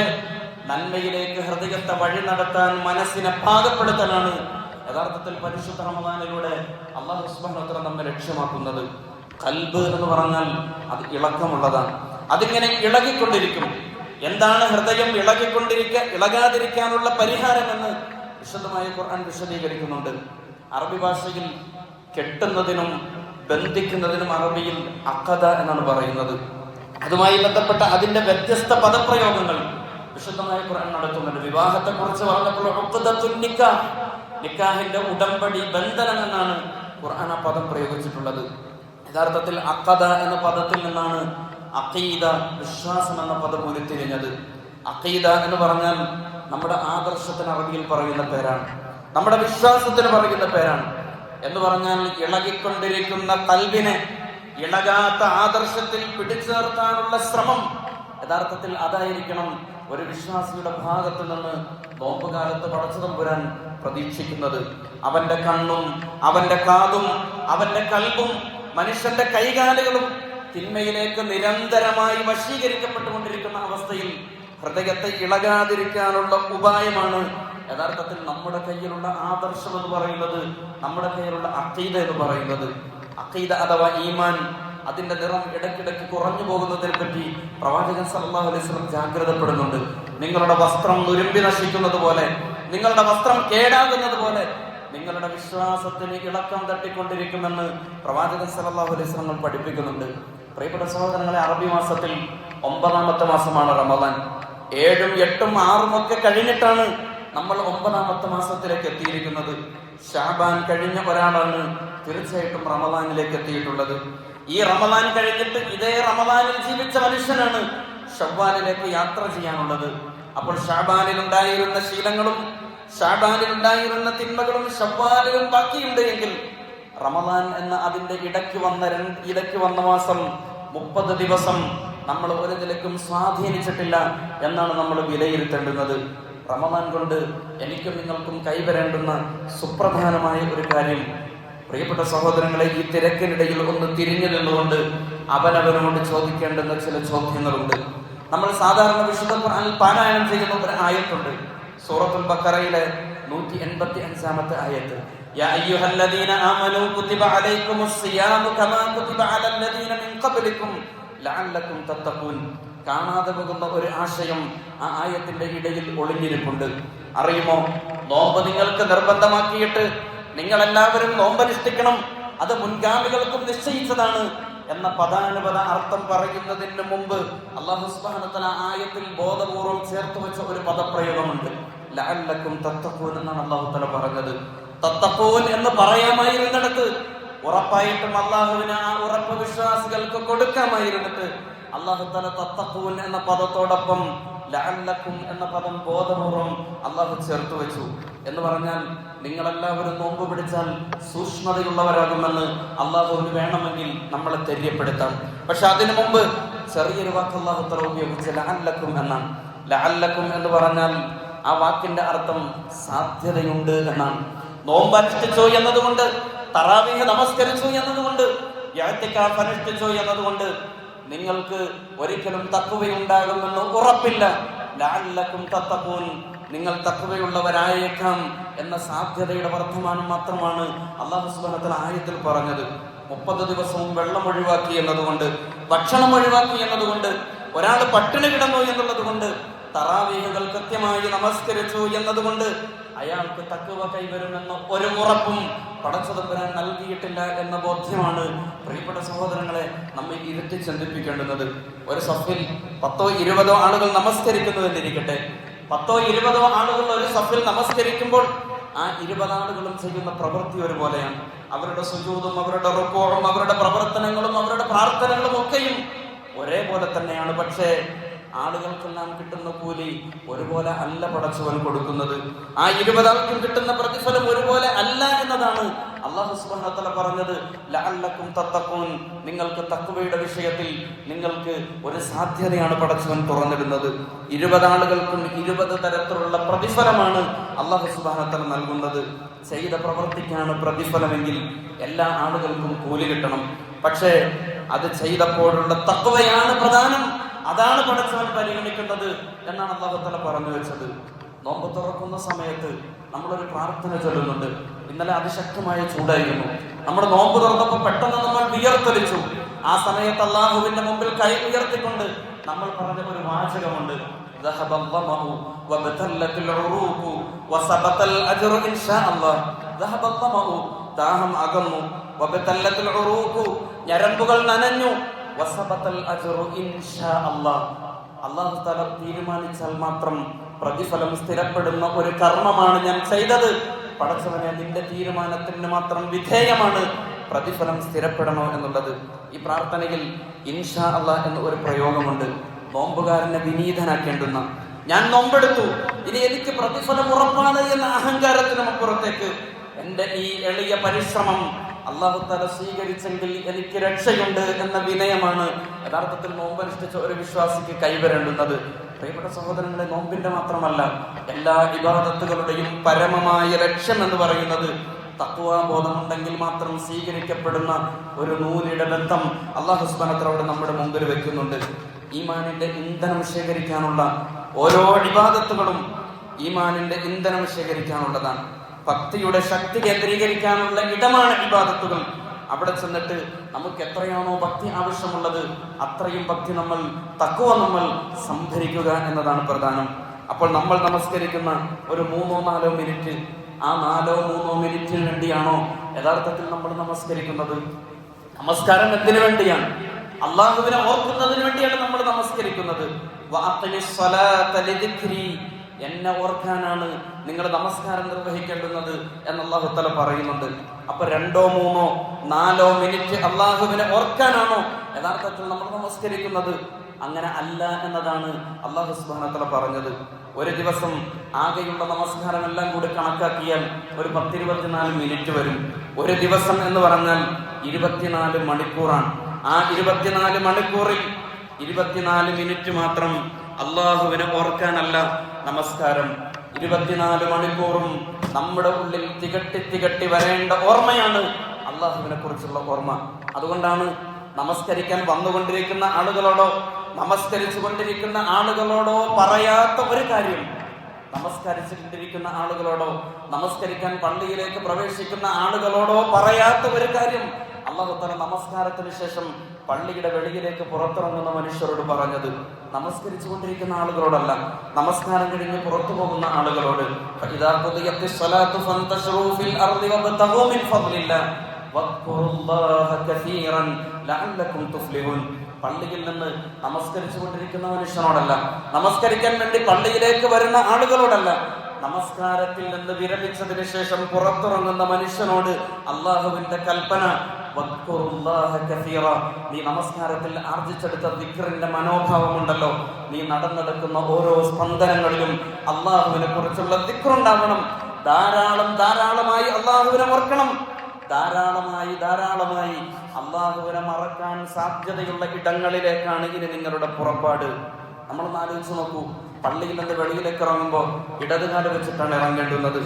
നന്മയിലേക്ക് ഹൃദയത്തെ വഴി നടത്താൻ, മനസ്സിനെ പാകപ്പെടുത്താനാണ് യഥാർത്ഥത്തിൽ പരിശുദ്ധ റമദാനിലൂടെ അല്ലാഹു സുബ്ഹാനഹു വ തആല നമ്മെ ലക്ഷ്യമാക്കുന്നത്. ഖൽബ് എന്ന് പറഞ്ഞാൽ അത് ഇളക്കമുള്ളതാണ്. അതിങ്ങനെ ഇളകിക്കൊണ്ടിരിക്കും. എന്താണ് ഹൃദയം ഇളകാതിരിക്കാനുള്ള പരിഹാരമെന്ന് വിശുദ്ധമായ ഖുർആൻ വിശദീകരിക്കുന്നുണ്ട്. അറബി ഭാഷയിൽ കെട്ടുന്നതിനും ബന്ധിക്കുന്നതിനും അറബിയിൽ അഖദ എന്നാണ് പറയുന്നത്. അതുമായി ബന്ധപ്പെട്ട അതിന്റെ വ്യത്യസ്ത പദപ്രയോഗങ്ങൾ വിശുദ്ധമായ ഖുർആൻ നടത്തുന്നുണ്ട്. വിവാഹത്തെ കുറിച്ച് പറഞ്ഞപ്പോൾ ഉഖ്ദത്തുൻ നിക്കാഹ്, നിക്കാഹിന്റെ ഉടമ്പടി, ബന്ധനം എന്നാണ് ഖുർആൻ ആ പദം പ്രയോഗിച്ചിട്ടുള്ളത്. യഥാർത്ഥത്തിൽ അഖദ എന്ന പദത്തിൽ നിന്നാണ് അഖീദ, വിശ്വാസം എന്ന പദം ഉരുത്തിരിഞ്ഞത്. അഖീദ എന്ന് പറഞ്ഞാൽ നമ്മുടെ ആദർശത്തിന് അറബിയിൽ പറയുന്ന പേരാണ്, നമ്മുടെ വിശ്വാസത്തിന് പറയുന്ന പേരാണ്. എന്ന് പറഞ്ഞാൽ ഇളകിക്കൊണ്ടിരിക്കുന്ന ഖൽബിനെ ഇളകാത്ത ആദർശത്തിൽ പിടിച്ചു നിർത്താനുള്ള ശ്രമം യഥാർത്ഥത്തിൽ അതായിരിക്കണം ഒരു വിശ്വാസിയുടെ ഭാഗത്തു നിന്ന് നോമ്പുകാലത്ത് പടച്ച തമ്പുരാൻ പ്രതീക്ഷിക്കുന്നത്. അവന്റെ കണ്ണും അവന്റെ കാതും അവന്റെ കൽബും മനുഷ്യന്റെ കൈകാലുകളും തിന്മയിലേക്ക് നിരന്തരമായി വശീകരിക്കപ്പെട്ടുകൊണ്ടിരിക്കുന്ന അവസ്ഥയിൽ ഹൃദയത്തെ ഇളകാതിരിക്കാനുള്ള ഉപായമാണ് യഥാർത്ഥത്തിൽ നമ്മുടെ കയ്യിലുള്ള ആദർശം എന്ന് പറയുന്നത്, നമ്മുടെ കയ്യിലുള്ള അഖീദ എന്ന് പറയുന്നത്. അഖീദ അഥവാ ഈമാൻ, അതിന്റെ നിറം ഇടയ്ക്കിടയ്ക്ക് കുറഞ്ഞു പോകുന്നതിനെ പറ്റി പ്രവാചകൻ സല്ലല്ലാഹു അലൈഹി വസല്ലം ജാഗ്രതപ്പെടുന്നുണ്ട്. നിങ്ങളുടെ വസ്ത്രം നുരുമ്പി നശിക്കുന്നത് പോലെ, നിങ്ങളുടെ വസ്ത്രം കേടാകുന്നത് പോലെ നിങ്ങളുടെ വിശ്വാസത്തിന് ഇളക്കം തട്ടിക്കൊണ്ടിരിക്കുമെന്ന് പ്രവാചകൻ സല്ലല്ലാഹു അലൈഹി വസല്ലം പഠിപ്പിക്കുന്നുണ്ട്. പ്രിയപ്പെട്ട സഹോദരങ്ങളെ, അറബി മാസത്തിൽ 9ാമത്തെ മാസമാണ് റമദാൻ. 7ഉം 8ഉം 6ഉം ഒക്കെ കഴിഞ്ഞിട്ടാണ് നമ്മൾ 9ാമത്തെ മാസത്തിലേക്ക് എത്തിയിരിക്കുന്നത്. ശഅബാൻ കഴിഞ്ഞ ഒരാളാണ് തീർച്ചയായിട്ടും റമദാനിലേക്ക് എത്തിയിട്ടുള്ളത്. ഈ റമദാൻ കഴിഞ്ഞിട്ട് ഇതേ റമദാനിൽ ജീവിച്ച മനുഷ്യനാണ് ശവ്വാലിലേക്ക് യാത്ര ചെയ്യാനുള്ളത്. അപ്പോൾ ശഅബാനിൽ ഉണ്ടായിരുന്ന ശീലങ്ങളും ശഅബാനിൽ ഉണ്ടായിരുന്ന തിന്മകളും ശവ്വാലിലും ബാക്കിയുണ്ട് എങ്കിൽ റമദാൻ എന്ന അതിന്റെ ഇടയ്ക്ക് വന്ന മാസം 30 ദിവസം നമ്മൾ ഒരു നിലയ്ക്കും സ്വാധീനിച്ചിട്ടില്ല എന്നാണ് നമ്മൾ വിലയിരുത്തേണ്ടുന്നത്. റമദാൻ കൊണ്ട് എനിക്കും നിങ്ങൾക്കും കൈവരേണ്ടുന്ന സുപ്രധാനമായ ഒരു കാര്യം, പ്രിയപ്പെട്ട സഹോദരങ്ങളെ, ഈ തിരക്കിനിടയിൽ ഒന്ന് തിരിഞ്ഞു നിന്നുകൊണ്ട് അവനവനോട് ചോദിക്കേണ്ടുന്ന ചില ചോദ്യങ്ങളുണ്ട്. നമ്മൾ സാധാരണ വിശുദ്ധ ഖുർആനിൽ പാരായണം ചെയ്യുന്ന ഒരു ആയത്തുണ്ട്, സൂറത്തുൽ ബഖറയിലെ 185ാമത്തെ ആയത്ത്. യാ അയ്യുഹല്ലദീന ആമനൂ കുതിബ അലൈക്കുമുസ് സിയാമു കമാ കുതിബ അലല്ലദീന മിൻ ഖബ്ലിക്കും ലഅല്ലക്കും തത്തഖൂൻ. കാണാതെ പോകുന്ന ഒരു ആശയം ആ ആയത്തിന്റെ ഇടയിൽ ഒളിഞ്ഞിരിപ്പുണ്ട്. അറിയുമോ, നോമ്പ് നിങ്ങൾക്ക് നിർബന്ധമാക്കിയിട്ട് നിങ്ങൾ എല്ലാവരും നോമ്പനുഷ്ഠിക്കണം, അത് മുൻഗാമികൾക്കും നിശ്ചയിച്ചതാണ് എന്ന പദാനുപദ അർത്ഥം പറയുന്നതിന് മുമ്പ് അല്ലാഹു സുബ്ഹാനഹു വ തആല ആയത്തിൽ ബോധപൂർവം ചേർത്ത് വെച്ച ഒരു പദപ്രയോഗമുണ്ട്. ലഅല്ലക്കും തത്തഖൂൻ എന്നാണ് അല്ലാഹു തആല പറഞ്ഞത്. തത്തഖൂൻ എന്ന് പറയാമായിരുന്നിടത്ത് ഉറപ്പായിട്ടും അല്ലാഹുവിനെ ആ ഉറപ്പ് വിശ്വാസികൾക്ക് കൊടുക്കാമായിരുന്നിട്ട് അല്ലാഹു തആല തത്തഖൂൻ എന്ന പദത്തോടൊപ്പം ലഅല്ലക്കും എന്ന പദം ബോധപൂർവം അല്ലാഹു ചേർത്ത് വെച്ചു. എന്ന് പറഞ്ഞാൽ നിങ്ങളെല്ലാവരും നോമ്പ് പിടിച്ചാൽ സൂക്ഷ്മതയുള്ളവരാകുമെന്ന് അല്ലാഹുവിന് വേണമെങ്കിൽ നമ്മളെ തെര്യപ്പെടുത്താം. പക്ഷെ അതിനു മുമ്പ് ചെറിയൊരു വാക്ക് അല്ലാഹു തആല ഉപയോഗിച്ച ലഅല്ലക്കും എന്നാണ്. ലഅല്ലക്കും എന്ന് പറഞ്ഞാൽ ആ വാക്കിന്റെ അർത്ഥം സാധ്യതയുണ്ട് എന്നാണ്. നോമ്പ് അനുഷ്ഠിച്ചു എന്നതുകൊണ്ട്, തറാവീഹ് നമസ്കരിച്ചു എന്നതുകൊണ്ട്, ഇഅ്തികാഫ് അനുഷ്ഠിച്ചു എന്നതുകൊണ്ട് നിങ്ങൾക്ക് ഒരിക്കലും തഖ്വയുണ്ടാകുമെന്ന് ഉറപ്പില്ല. ലഅല്ലക്കും തത്തഖൂൻ, നിങ്ങൾ തഖ്വയുള്ളവരായേക്കാം എന്ന സാധ്യതയുടെ വർദ്ധമാനം മാത്രമാണ് അല്ലാഹു സുബ്ഹാനഹു വ തആല ആയത്തിൽ പറഞ്ഞത്. 30 ദിവസവും വെള്ളം ഒഴിവാക്കി എന്നതുകൊണ്ട്, ഭക്ഷണം ഒഴിവാക്കി എന്നതുകൊണ്ട്, ഒരാൾ പട്ടിണി കിടന്നു എന്നുള്ളത് കൊണ്ട്, തറാവീഹുകൾ കൃത്യമായി നമസ്കരിച്ചു എന്നതുകൊണ്ട് അയാൾക്ക് തഖ്വ കൈവരുമെന്ന ഒരു ഉറപ്പും പടച്ചതമ്പുരാൻ നൽകിയിട്ടില്ല എന്ന ബോധ്യമാണ് പ്രിയപ്പെട്ട സഹോദരങ്ങളെ നമ്മെ ഇരുത്തി ചിന്തിപ്പിക്കേണ്ടുന്നത്. ഒരു സഫിൽ 10-20 ആളുകൾ നമസ്കരിക്കുന്നതെന്നിരിക്കട്ടെ, 10-20 ആളുകൾ ഒരു സഫിൽ നമസ്കരിക്കുമ്പോൾ ആ 20 ആളുകളും ചെയ്യുന്ന പ്രവൃത്തി ഒരുപോലെയാണ്. അവരുടെ സുജൂദും അവരുടെ റുകൂഉം അവരുടെ പ്രവർത്തനങ്ങളും അവരുടെ പ്രാർത്ഥനകളും ഒക്കെയും ഒരേപോലെ തന്നെയാണ്. പക്ഷേ ആളുകൾക്കെല്ലാം കിട്ടുന്ന കൂലി ഒരുപോലെ അല്ല പടച്ചവൻ കൊടുക്കുന്നത്. ആ 20 ആൾക്കും കിട്ടുന്ന പ്രതിഫലം ഒരുപോലെ അല്ല എന്നതാണ് അല്ലാഹു സുബ്ഹാനഹു വ തആല പറഞ്ഞത്. ലഅല്ലക്കും തത്തഖൂൻ, നിങ്ങൾക്ക് തഖ്വയുടെ വിഷയത്തിൽ നിങ്ങൾക്ക് ഒരു സാധ്യതയാണ് പടച്ചവൻ തുറന്നിടുന്നത്. 20 ആളുകൾക്കും 20 തരത്തിലുള്ള പ്രതിഫലമാണ് അല്ലാഹു സുബ്ഹാനഹു വ തആല നൽകുന്നത്. ചെയ്ത പ്രവൃത്തിക്കാണ് പ്രതിഫലമെങ്കിൽ എല്ലാ ആളുകൾക്കും കൂലി കിട്ടണം. പക്ഷേ അത് ചെയ്തപ്പോഴുള്ള തഖ്വയാണ് പ്രധാനം, അതാണ് പടച്ചവൻ പരിഗണിക്കുന്നത് എന്നാണ് അല്ലാഹു തആല പറഞ്ഞു വെച്ചത്. നോമ്പ് തുറക്കുന്ന സമയത്ത് നമ്മളൊരു പ്രാർത്ഥന ചൊല്ലുന്നുണ്ട്. ഇന്നലെ അതിശക്തമായ ചൂടായിരുന്നു. നമ്മൾ നോമ്പ് തുറന്നപ്പോൾ പെട്ടെന്ന് നമ്മൾ വിയർത്തൊലിച്ചു. ആ സമയത്ത് അല്ലാഹുവിന്റെ മുമ്പിൽ കൈ ഉയർത്തിക്കൊണ്ട് നമ്മൾ പറഞ്ഞ ഒരു വാചകമുണ്ട്, ദാഹം അകന്നു, ഞരമ്പുകൾ നനഞ്ഞു, അല്ലാഹു തആല തീരുമാനിച്ചാൽ മാത്രം പ്രതിഫലം സ്ഥിരപ്പെടുന്ന ഒരു കർമ്മമാണ് ഞാൻ ചെയ്തത്. പടച്ചവനെ, നിന്റെ തീരുമാനത്തിന് മാത്രം വിധേയമാണ് പ്രതിഫലം സ്ഥിരപ്പെടണോ എന്നുള്ളത്. ഈ പ്രാർത്ഥനയിൽ ഇൻഷാ അല്ലാഹ് എന്ന ഒരു പ്രയോഗമുണ്ട്. നോമ്പുകാരനെ വിനീതനാക്കേണ്ടുന്ന, ഞാൻ നോമ്പെടുത്തു, ഇനി എനിക്ക് പ്രതിഫലം ഉറപ്പാണ് എന്ന അഹങ്കാരത്തിനും അപ്പുറത്തേക്ക് എന്റെ ഈ എളിയ പരിശ്രമം അല്ലാഹു തആല സ്വീകരിച്ചെങ്കിൽ എനിക്ക് രക്ഷയുണ്ട് എന്ന വിനയമാണ് യഥാർത്ഥത്തിൽ നോമ്പനുഷ്ഠിച്ച ഒരു വിശ്വാസിക്ക് കൈവരേണ്ടുന്നത്. പ്രിയപ്പെട്ട സഹോദരങ്ങളെ, നോമ്പിന്റെ മാത്രമല്ല എല്ലാ ഇബാദത്തുകളുടെയും പരമമായ ലക്ഷ്യം എന്ന് പറയുന്നത് തഖ്വാബോധമുണ്ടെങ്കിൽ മാത്രം സ്വീകരിക്കപ്പെടുന്ന ഒരു നൂലിയുടെ ബന്ധം അല്ലാഹു സുബ്ഹാനഹു വ തആല നമ്മുടെ മുമ്പിൽ വെക്കുന്നുണ്ട്. ഈമാനിന്റെ ഇന്ധനം ശേഖരിക്കാനുള്ള ഓരോ ഇബാദത്തുകളും ഈമാനിന്റെ ഇന്ധനം ശേഖരിക്കാനുള്ളതാണ്. ഭക്തിയുടെ ശക്തി കേന്ദ്രീകരിക്കാനുള്ള ഇടമാണ് ഇബാദത്തുകൾ. അവിടെ ചെന്നിട്ട് നമുക്ക് എത്രയാണോ ഭക്തി ആവശ്യമുള്ളത് അത്രയും ഭക്തി തഖ്വ നമ്മൾ സംഭരിക്കുക എന്നതാണ് പ്രധാനം. അപ്പോൾ നമ്മൾ നമസ്കരിക്കുന്ന ഒരു 3-4 മിനിറ്റ്, ആ 4-3 മിനിറ്റിന് വേണ്ടിയാണോ യഥാർത്ഥത്തിൽ നമ്മൾ നമസ്കരിക്കുന്നത്? നമസ്കാരം എന്തിനു വേണ്ടിയാണ്? അള്ളാഹുവിനെ ഓർക്കുന്നതിന് വേണ്ടിയാണ് നമ്മൾ നമസ്കരിക്കുന്നത്. എന്നെ ഓർക്കാനാണ് നിങ്ങൾ നമസ്കാരം നിർവഹിക്കേണ്ടുന്നത് എന്ന് അല്ലാഹു തആല പറയുന്നുണ്ട്. അപ്പൊ 2-3-4 മിനിറ്റ് അള്ളാഹുവിനെ ഓർക്കാനാണോ യഥാർത്ഥത്തിൽ നമ്മൾ നമസ്കരിക്കുന്നത്? അങ്ങനെ അല്ല എന്നതാണ് അല്ലാഹു സുബ്ഹാനഹു വ തആല പറഞ്ഞത്. ഒരു ദിവസം ആകെയുള്ള നമസ്കാരം എല്ലാം കൂടി കണക്കാക്കിയാൽ ഒരു 10-24 മിനിറ്റ് വരും. ഒരു ദിവസം എന്ന് പറഞ്ഞാൽ 24 മണിക്കൂറാണ്. ആ 24 മണിക്കൂറിൽ 24 മിനിറ്റ് മാത്രം അള്ളാഹുവിനെ ഓർക്കാനല്ല നമസ്കാരം. 24 മണിക്കൂറും നമ്മുടെ ഉള്ളിൽ തികട്ടി വരേണ്ട ഓർമ്മയാണ് അള്ളാഹുവിനെ കുറിച്ചുള്ള ഓർമ്മ. അതുകൊണ്ടാണ് നമസ്കരിക്കാൻ വന്നുകൊണ്ടിരിക്കുന്ന ആളുകളോടോ നമസ്കരിച്ചു കൊണ്ടിരിക്കുന്ന ആളുകളോടോ പറയാത്ത ഒരു കാര്യം, നമസ്കരിച്ചുകൊണ്ടിരിക്കുന്ന ആളുകളോടോ നമസ്കരിക്കാൻ പള്ളിയിലേക്ക് പ്രവേശിക്കുന്ന ആളുകളോടോ പറയാത്ത ഒരു കാര്യം അല്ലാഹു തആല നമസ്കാരത്തിന് ശേഷം പള്ളിയുടെ വെളിയിലേക്ക് പുറത്തിറങ്ങുന്ന മനുഷ്യരോട് പറഞ്ഞത് നമസ്കരിച്ചു കൊണ്ടിരിക്കുന്ന ആളുകളോടല്ല, നമസ്കാരം കഴിഞ്ഞ് പുറത്തു പോകുന്ന ആളുകളോട്. ഫഇദാ ഖുദിയത്തിസ് സ്വലാത്തു ഫന്തശിറൂ ഫിൽ അർളി വബ്തഗൂ മിൻ ഫദ്ലില്ലാഹ് വദ്കുറുല്ലാഹ കസീറൻ ലഅല്ലകും തുഫ്ലിഹൂൻ. പള്ളിയിൽ നിന്ന് നമസ്കരിച്ചു കൊണ്ടിരിക്കുന്ന മനുഷ്യനോടല്ല, നമസ്കരിക്കാൻ വേണ്ടി പള്ളിയിലേക്ക് വരുന്ന ആളുകളോടല്ല, നമസ്കാരത്തിൽ നിന്ന് വിരമിച്ചതിന് ശേഷം പുറത്തിറങ്ങുന്ന മനുഷ്യനോട് അള്ളാഹുവിന്റെ കൽപ്പന നീ നമസ്കാരത്തിൽ ആർജിച്ചെടുത്ത ദിക്റിന്റെ മനോഭാവമുണ്ടല്ലോ, നീ നടന്നെടുക്കുന്ന ഓരോ സ്പന്ദനങ്ങളിലും അള്ളാഹുവിനെ കുറിച്ചുള്ള ദിക്റുണ്ടാവണം. ധാരാളമായി അള്ളാഹുവിനെ ഓർക്കണം. ധാരാളമായി അള്ളാഹുവിനെ മറക്കാൻ സാധ്യതയുള്ള ഇടങ്ങളിലേക്കാണ് ഇനി നിങ്ങളുടെ പുറപ്പാട്. നമ്മളൊന്ന് ആലോചിച്ച് നോക്കൂ. പള്ളിയിൽ നിന്ന് വെളിയിലേക്ക് ഇറങ്ങുമ്പോൾ ഇടതുകാല് വെച്ചിട്ടാണ് ഇറങ്ങേണ്ടുന്നത്.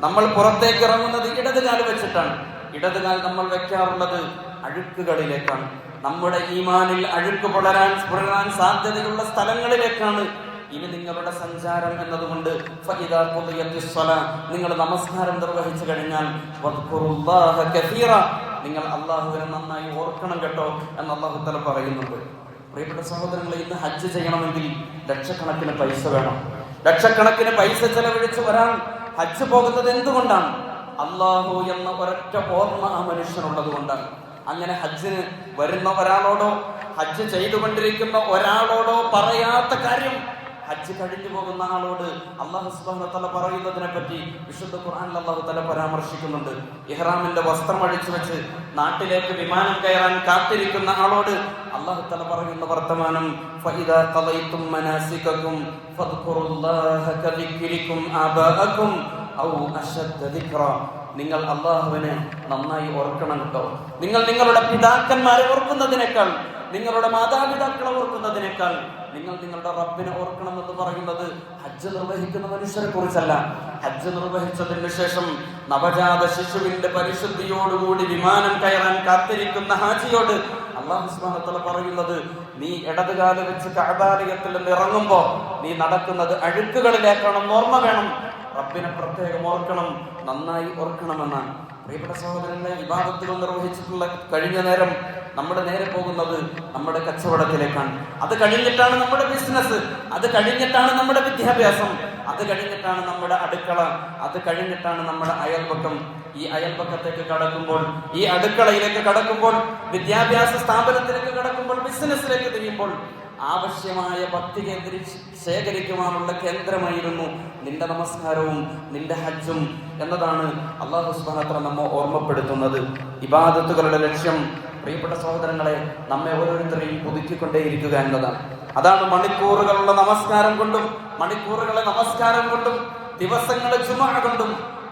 നമ്മൾ പുറത്തേക്ക് ഇറങ്ങുന്നത് ഇടതുകാല് വെച്ചിട്ടാണ്. ഇടതുകാൽ നമ്മൾ വെക്കാറുള്ളത് അഴുക്കുകളിലേക്കാണ്. നമ്മുടെ ഈമാനിൽ അഴുക്ക് പുലരാൻ സാധ്യതയുള്ള സ്ഥലങ്ങളിലേക്കാണ് ഇനി നിങ്ങളുടെ സഞ്ചാരം എന്നതുകൊണ്ട് നിങ്ങൾ നമസ്കാരം നിർവഹിച്ചു കഴിഞ്ഞാൽ നിങ്ങൾ അള്ളാഹുവിനെ നന്നായി ഓർക്കണം കേട്ടോ എന്ന് അല്ലാഹു തആല പറയുന്നുണ്ട്. പ്രിയപ്പെട്ട സഹോദരങ്ങളെ, ഇന്ന് ഹജ്ജ് ചെയ്യണമെങ്കിൽ ലക്ഷക്കണക്കിന് പൈസ വേണം. ലക്ഷക്കണക്കിന് പൈസ ചെലവഴിച്ച് വരാൻ ഹജ്ജ് പോകുന്നത് എന്തുകൊണ്ടാണ്? അള്ളാഹു എന്ന ഒരൊറ്റ ഓർമ്മ ആ മനുഷ്യനുള്ളത് കൊണ്ടാണ്. അങ്ങനെ ഹജ്ജിന് വരുന്ന ഒരാളോടോ ഹജ്ജ് ചെയ്തുകൊണ്ടിരിക്കുന്ന ഒരാളോടോ പറയാത്ത കാര്യം ഹജ്ജ് കഴിഞ്ഞു പോകുന്ന ആളോട് അല്ലാഹു സുബ്ഹാനഹു വ തആല പറയുന്നതിനെ പറ്റി വിശുദ്ധ ഖുർആനിൽ അല്ലാഹു തആല പരാമർശിക്കുന്നുണ്ട്. ഇഹ്റാമിന്റെ വസ്ത്രം അഴിച്ചു വെച്ച് നാട്ടിലേക്ക് വിമാനം കയറാൻ കാത്തിരിക്കുന്ന ആളോട് അല്ലാഹു തആല പറയുന്ന വർത്തമാനം ഫഇദാ ഖളൈതും മനാസികകും ഫദ്കുറുല്ലാഹ കദിക്രികും ആബാഅകും ഔ അശദ്ദ ദിക്റ. നിങ്ങൾ അള്ളാഹുവിനെ നന്നായി ഓർക്കണം കേട്ടോ. നിങ്ങൾ നിങ്ങളുടെ പിതാക്കന്മാരെ ഓർക്കുന്നതിനേക്കാൾ, നിങ്ങളുടെ മാതാപിതാക്കളെ ഓർക്കുന്നതിനേക്കാൾ നിങ്ങൾ നിങ്ങളുടെ റബ്ബിനെ ഓർക്കണമെന്ന് പറയുന്നത് ഹജ്ജ് നിർവഹിക്കുന്ന മനുഷ്യരെ കുറിച്ചല്ല. ഹജ്ജ് നിർവഹിച്ചതിന് ശേഷം നവജാത ശിശുവിന്റെ പരിശുദ്ധിയോടുകൂടി വിമാനം കയറാൻ കാത്തിരിക്കുന്ന ഹാജിയോട് അല്ലാഹു സുബ്ഹാനഹു വ തആല പറയുന്നത് നീ ഇടതുകാല് വെച്ച് കഅബാലയത്തിൽ നിന്ന് ഇറങ്ങുമ്പോ നീ നടക്കുന്നത് അഴുക്കുകളിലേക്കാണെന്ന് ഓർമ്മ വേണം. റബ്ബിനെ പ്രത്യേകം ഓർക്കണം, നന്നായി ഓർക്കണമെന്നാണ്. പ്രിയപ്പെട്ട സഹോദരങ്ങളെ, ഇബാദത്തുകൾ നിർവഹിച്ചിട്ടുള്ള കഴിഞ്ഞ നേരം നമ്മൾ നേരെ പോകുന്നത് നമ്മുടെ കച്ചവടത്തിലേക്കാണ്. അത് കഴിഞ്ഞിട്ടാണ് നമ്മുടെ ബിസിനസ്, അത് കഴിഞ്ഞിട്ടാണ് നമ്മുടെ വിദ്യാഭ്യാസം, അത് കഴിഞ്ഞിട്ടാണ് നമ്മുടെ അടുക്കള, അത് കഴിഞ്ഞിട്ടാണ് നമ്മുടെ അയൽപക്കം. ഈ അയൽപക്കത്തേക്ക് കടക്കുമ്പോൾ, ഈ അടുക്കളയിലേക്ക് കടക്കുമ്പോൾ, വിദ്യാഭ്യാസ സ്ഥാപനത്തിലേക്ക് കടക്കുമ്പോൾ, ബിസിനസ്സിലേക്ക് തിരിയുമ്പോൾ ആവശ്യമായ ഭക്തി ശേഖരിക്കുവാനുള്ള കേന്ദ്രമായിരുന്നു നിന്റെ നമസ്കാരവും നിന്റെ ഹജ്ജും എന്നതാണ് അല്ലാഹു സുബ്ഹാനഹു വ തആല നമ്മെ ഓർമ്മപ്പെടുത്തുന്നത്. ഇബാദത്തുകളുടെ ലക്ഷ്യം പ്രിയപ്പെട്ട സഹോദരങ്ങളെ നമ്മെ ഓരോരുത്തരെയും പുതുക്കിക്കൊണ്ടേയിരിക്കുക എന്നതാണ്. അതാണ് മണിക്കൂറുകളുള്ള നമസ്കാരം കൊണ്ടും, മണിക്കൂറുകളെ നമസ്കാരം കൊണ്ടും, ദിവസങ്ങളെ ജുമുഅ കൊണ്ടും,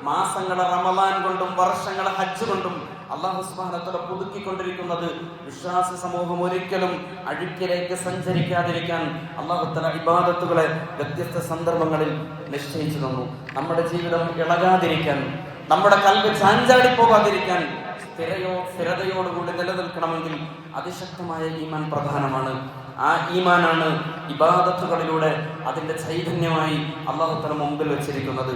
മാസങ്ങളെ റമളാൻ കൊണ്ടും, വർഷങ്ങളെ ഹജ്ജ് കൊണ്ടും അല്ലാഹു സുബ്ഹാനഹു വ തആല പുതുക്കിക്കൊണ്ടിരിക്കുന്നത്. വിശ്വാസ സമൂഹം ഒരിക്കലും അഴുക്കിലേക്ക് സഞ്ചരിക്കാതിരിക്കാൻ അല്ലാഹു തആല ഇബാദത്തുകളെ വ്യത്യസ്ത സന്ദർഭങ്ങളിൽ നിശ്ചയിച്ചു തന്നു. നമ്മുടെ ജീവിതം ഇളകാതിരിക്കാൻ, നമ്മുടെ കൽബ് ചാഞ്ചാടി പോകാതിരിക്കാൻ സ്ഥിരതയോടുകൂടി നിലനിൽക്കണമെങ്കിൽ അതിശക്തമായ ഈമാൻ പ്രധാനമാണ്. ആ ഈമാനാണ് ഇബാദത്തുകളിലൂടെ അതിന്റെ ചൈതന്യമായി അല്ലാഹു തആല മുമ്പിൽ വെച്ചിരിക്കുന്നത്.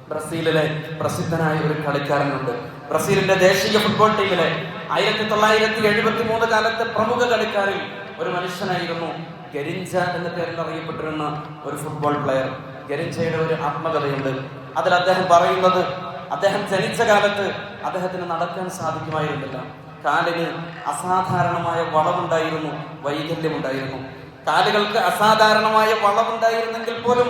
ബ്രസീലിലെ പ്രസിദ്ധനായ ഒരു കളിക്കാരനുണ്ട്. ബ്രസീലിന്റെ ദേശീയ ഫുട്ബോൾ ടീമിലെ 1973 കാലത്തെ പ്രമുഖ കളിക്കാരിൽ ഒരു മനുഷ്യനായിരുന്നു ഗരിഞ്ച എന്ന പേരിൽ അറിയപ്പെട്ടിരുന്ന ഒരു ഫുട്ബോൾ പ്ലെയർ. ഗരിഞ്ചയുടെ ഒരു ആത്മകഥയുണ്ട്. അതിൽ അദ്ദേഹം പറയുന്നത്, അദ്ദേഹം ജനിച്ച കാലത്ത് അദ്ദേഹത്തിന് നടക്കാൻ സാധിക്കുമായിരുന്നില്ല. കാലിന് അസാധാരണമായ വളവുണ്ടായിരുന്നു, വൈകല്യമുണ്ടായിരുന്നു. കാലുകൾക്ക് അസാധാരണമായ വളവുണ്ടായിരുന്നെങ്കിൽ പോലും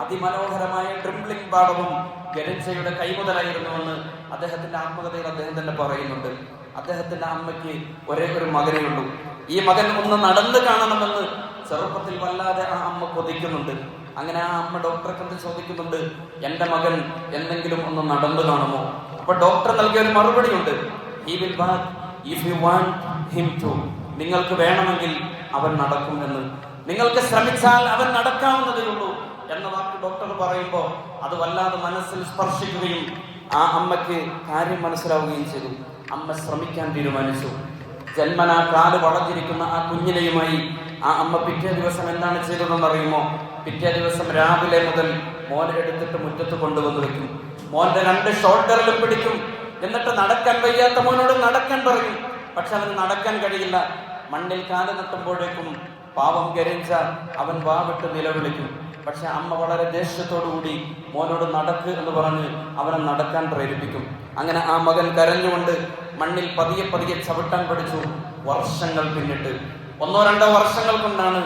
അതിമനോഹരമായ ഡ്രിംബ്ലിംഗ് പാഠവും ഗരിഞ്ചയുടെ കൈമുതലായിരുന്നുവെന്ന് അദ്ദേഹത്തിന്റെ ആത്മകഥയിൽ അദ്ദേഹം തന്നെ പറയുന്നുണ്ട്. അദ്ദേഹത്തിന്റെ അമ്മയ്ക്ക് ഒരേ ഒരു മകനേ ഉള്ളൂ. ഈ മകൻ ഒന്ന് നടന്നു കാണണമെന്ന് ചെറുപ്പത്തിൽ വല്ലാതെ ആ അമ്മ കൊതിക്കുന്നുണ്ട്. അങ്ങനെ ആ അമ്മ ഡോക്ടറെ കണ്ട് ചോദിക്കുന്നുണ്ട്, എന്റെ മകൻ എന്തെങ്കിലും ഒന്ന് നടന്നു കാണുമോ? അപ്പൊ ഡോക്ടർ നൽകിയ ഒരു മറുപടി ഉണ്ട്, he will walk if you want him to. നിങ്ങൾക്ക് വേണമെങ്കിൽ അവൻ നടക്കും എന്ന്, നിങ്ങൾക്ക് ശ്രമിച്ചാൽ അവൻ നടക്കാവുന്നതേ ഉള്ളൂ എന്ന വാക്ക് ഡോക്ടർ പറയുമ്പോൾ അത് വല്ലാതെ മനസ്സിൽ സ്പർശിക്കുകയും ആ അമ്മയ്ക്ക് കാര്യം മനസ്സിലാവുകയും ചെയ്തു. അമ്മ ശ്രമിക്കാൻ തീരുമാനിച്ചു. ജന്മനാ കാല് വളഞ്ഞിരിക്കുന്ന ആ കുഞ്ഞിനെയുമായി ആ അമ്മ പിറ്റേ ദിവസം എന്താണ് ചെയ്തതെന്ന് അറിയുമോ? പിറ്റേ ദിവസം രാവിലെ മുതൽ മോനെ എടുത്തിട്ട് മുറ്റത്ത് കൊണ്ടുവന്ന് വെക്കും. മോന്റെ 2 ഷോൾഡറിലും പിടിക്കും. എന്നിട്ട് നടക്കാൻ വയ്യാത്ത മോനോട് നടക്കാൻ പറയും. പക്ഷെ അവന് നടക്കാൻ കഴിയില്ല. മണ്ണിൽ കാല് നട്ടുമ്പോഴേക്കും പാവം ഗരിഞ്ച അവൻ വാവിട്ട് നിലവിളിക്കും. പക്ഷെ അമ്മ വളരെ ദേഷ്യത്തോടുകൂടി മോനോട് നടക്ക് എന്ന് പറഞ്ഞ് അവനെ നടക്കാൻ പ്രേരിപ്പിക്കും. അങ്ങനെ ആ മകൻ കരഞ്ഞുകൊണ്ട് മണ്ണിൽ പതിയെ പതിയെ ചവിട്ടാൻ പഠിച്ചു. വർഷങ്ങൾ പിന്നിട്ട് 1-2 വർഷങ്ങൾ കൊണ്ടാണ്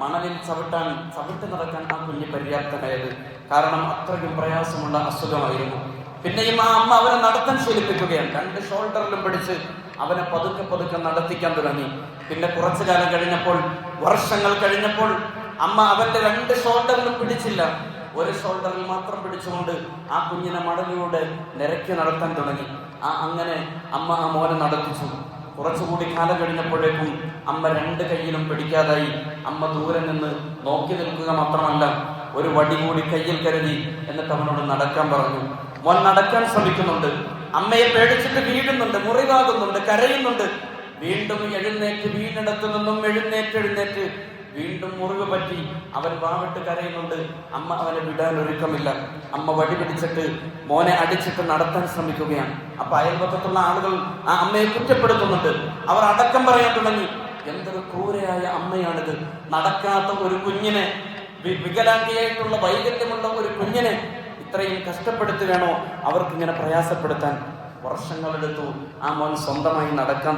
മണലിൽ ചവിട്ട് നടക്കാൻ ആ കുഞ്ഞ് പര്യാപ്തമായത്. കാരണം അത്രയ്ക്കും പ്രയാസമുള്ള അസുഖമായിരുന്നു. പിന്നെയും ആ അമ്മ അവനെ നടത്താൻ ശീലിപ്പിക്കുകയാണ്. 2 ഷോൾഡറിലും പിടിച്ച് അവനെ പതുക്കെ പതുക്കെ നടത്തിക്കാൻ തുടങ്ങി. പിന്നെ കുറച്ചു കാലം കഴിഞ്ഞപ്പോൾ, വർഷങ്ങൾ കഴിഞ്ഞപ്പോൾ അമ്മ അവന്റെ 2 ഷോൾഡറിലും പിടിച്ചില്ല, ഒരു ഷോൾഡറിൽ മാത്രം പിടിച്ചുകൊണ്ട് ആ കുഞ്ഞിനെ മടലിലൂടെ നിരക്കി നടത്താൻ തുടങ്ങി. അങ്ങനെ അമ്മ ആ മോനെ നടത്തിച്ചു. കുറച്ചുകൂടി കാലം കഴിഞ്ഞപ്പോഴേക്കും അമ്മ 2 കൈയിലും പിടിക്കാതായി. അമ്മ ദൂരെ നിന്ന് നോക്കി നിൽക്കുക മാത്രമല്ല, ഒരു വടി കൂടി കയ്യിൽ കരുതി. എന്നിട്ട് അവനോട് നടക്കാൻ പറഞ്ഞു. മോൻ നടക്കാൻ ശ്രമിക്കുന്നുണ്ട്. അമ്മയെ പേടിച്ചിട്ട് വീഴുന്നുണ്ട്, മുറിവാകുന്നുണ്ട്, കരയുന്നുണ്ട്. വീണ്ടും എഴുന്നേറ്റ് വീണിടത്തു നിന്നും എഴുന്നേറ്റ് വീണ്ടും മുറിവ് പറ്റി അവൻ വാവിട്ട് കരയുന്നുണ്ട്. അമ്മ അവനെ വിടാൻ ഒരുക്കമില്ല. അമ്മ വടി പിടിച്ചിട്ട് മോനെ അടിച്ചിട്ട് നടത്താൻ ശ്രമിക്കുകയാണ്. അപ്പൊ അയൽപക്കത്തുള്ള ആളുകൾ ആ അമ്മയെ കുറ്റപ്പെടുത്തുന്നുണ്ട്. അവർ അടക്കം പറയാൻ തുടങ്ങി, എന്തൊരു ക്രൂരയായ അമ്മയാണിത്. നടക്കാത്ത ഒരു കുഞ്ഞിനെ, വികലാംഗിയായിട്ടുള്ള വൈകല്യമുള്ള ഒരു കുഞ്ഞിനെ ഇത്രയും കഷ്ടപ്പെടുത്തുകയാണോ അവർക്കിങ്ങനെ പ്രയാസപ്പെടുത്താൻ? വർഷങ്ങളെടുത്തു ആ മോൻ സ്വന്തമായി നടക്കാൻ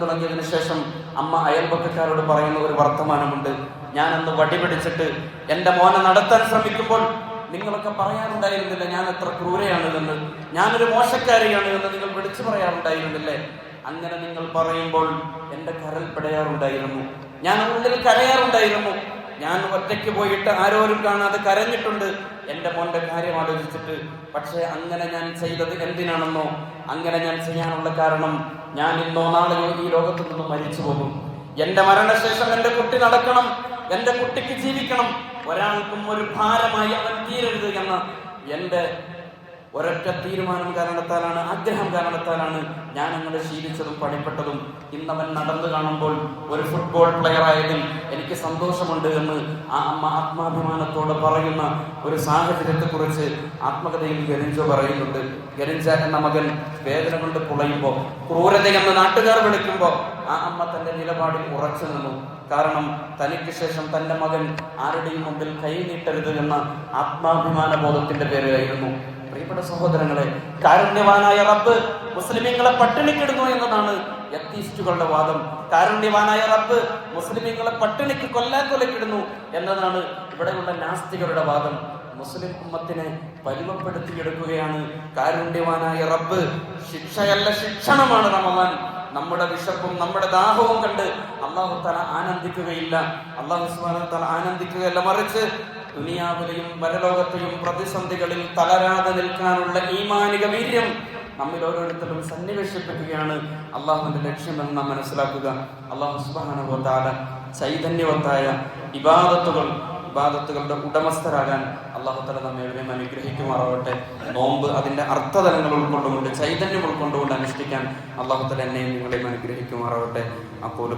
തുടങ്ങിയതിനു ശേഷം അമ്മ അയൽപക്കക്കാരോട് പറയുന്ന ഒരു വർത്തമാനമുണ്ട്. ഞാനന്ന് വടി പിടിച്ചിട്ട് എൻ്റെ മോനെ നടത്താൻ ശ്രമിക്കുമ്പോൾ നിങ്ങളൊക്കെ പറയാറുണ്ടായിരുന്നില്ല ഞാൻ എത്ര ക്രൂരയാണ് എന്ന്, ഞാനൊരു മോശക്കാരിയാണ് എന്ന് നിങ്ങൾ വിളിച്ചു പറയാറുണ്ടായിരുന്നില്ലേ? അങ്ങനെ നിങ്ങൾ പറയുമ്പോൾ എൻ്റെ കരൽ പിടയാറുണ്ടായിരുന്നു, ഞാൻ ഉള്ളിൽ കരയാറുണ്ടായിരുന്നു. ഞാൻ ഒറ്റയ്ക്ക് പോയിട്ട് ആരോരും കാണാതെ കരഞ്ഞിട്ടുണ്ട് എൻ്റെ മോന്റെ കാര്യം ആലോചിച്ചിട്ട്. പക്ഷേ അങ്ങനെ ഞാൻ ചെയ്തത് എന്തിനാണെന്നോ, അങ്ങനെ ഞാൻ ചെയ്യാനുള്ള കാരണം ഞാൻ ഇന്നോ നാളെയോ ഈ ലോകത്തു നിന്ന് മരിച്ചു പോകും. എൻ്റെ മരണശേഷം എൻ്റെ കുട്ടി നടക്കണം, എൻ്റെ കുട്ടിക്ക് ജീവിക്കണം, ഒരാൾക്കും ഒരു ഭാരമായി അവൻ തീരരുത് എന്ന എൻ്റെ ഒരൊറ്റ തീരുമാനം കാരണത്താലാണ്, ആഗ്രഹം കാരണത്താലാണ് ഞാൻ അങ്ങനെ ശീലിച്ചതും പണിപ്പെട്ടതും. ഇന്നവൻ നടന്നു കാണുമ്പോൾ ഒരു ഫുട്ബോൾ പ്ലെയർ ആയതിൽ എനിക്ക് സന്തോഷമുണ്ട് എന്ന് ആ അമ്മ ആത്മാഭിമാനത്തോടെ പറയുന്ന ഒരു സാഹചര്യത്തെക്കുറിച്ച് ആത്മകഥയിൽ ഗരിഞ്ച പറയുന്നുണ്ട്. ഗരിഞ്ച എന്ന മകൻ വേദന കൊണ്ട് പുളയുമ്പോൾ, ക്രൂരതയെന്ന് നാട്ടുകാർ വിളിക്കുമ്പോൾ ആ അമ്മ തന്റെ നിലപാടിൽ ഉറച്ചു നിന്നു. കാരണം തനിക്ക് ശേഷം തന്റെ മകൻ ആരുടെയും മുമ്പിൽ കൈ നീട്ടരുത് എന്ന ആത്മാഭിമാന ബോധത്തിന്റെ പേരിലായിരുന്നു. പ്രിയപ്പെട്ട സഹോദരങ്ങളെ, കാരുണ്യവാനായ റബ്ബ് മുസ്ലിമീങ്ങളെ പട്ടിണിക്കിടുന്നു എന്നതാണ് യത്തീസ്റ്റുകളുടെ വാദം. കാരുണ്യവാനായ റബ്ബ് മുസ്ലിമീങ്ങളെ പട്ടിണിക്ക് കൊല്ലാക്കൊലക്കിടുന്നു എന്നതാണ് ഇവിടെയുള്ള നാസ്തികരുടെ വാദം. മുസ്ലിം ഉമ്മത്തിനെ പരുവപ്പെടുത്തിയെടുക്കുകയാണ് കാരുണ്യവാനായ റബ്ബ്. ശിക്ഷയല്ല, ശിക്ഷണമാണ് റമദാൻ. നമ്മുടെ വിശപ്പും നമ്മുടെ ദാഹവും കണ്ട് അല്ലാഹു തആല ആനന്ദിക്കുകയില്ല. അല്ലാഹു സുബ്ഹാനഹു വ തആല ആനന്ദിക്കുകയല്ല, മറിച്ച് ദുനിയാവിലെയും പരലോകത്തെയും പ്രതിസന്ധികളിൽ തളരാതെ നിൽക്കാനുള്ള ഈമാനിക വീര്യം നമ്മിൽ ഓരോരുത്തരും സന്നിവേശിപ്പിക്കുകയാണ് അള്ളാഹുവിന്റെ ലക്ഷ്യമെന്ന് നാം മനസ്സിലാക്കുക. അള്ളാഹു സുബ്ഹാനഹു വ തആല ചൈതന്യവത്തായ ഇബാദത്തുകളുടെ ഉടമസ്ഥരാകാൻ അള്ളാഹു തആല നമ്മെ എവരെയും അനുഗ്രഹിക്കുമാറാവട്ടെ. നോമ്പ് അതിന്റെ അർത്ഥതലങ്ങൾ ഉൾക്കൊണ്ടുകൊണ്ട്, ചൈതന്യം ഉൾക്കൊണ്ടുകൊണ്ട് അനുഷ്ഠിക്കാൻ അള്ളാഹു തആല എന്നെയും നിങ്ങളെയും അനുഗ്രഹിക്കുമാറാവട്ടെ. അപ്പോൾ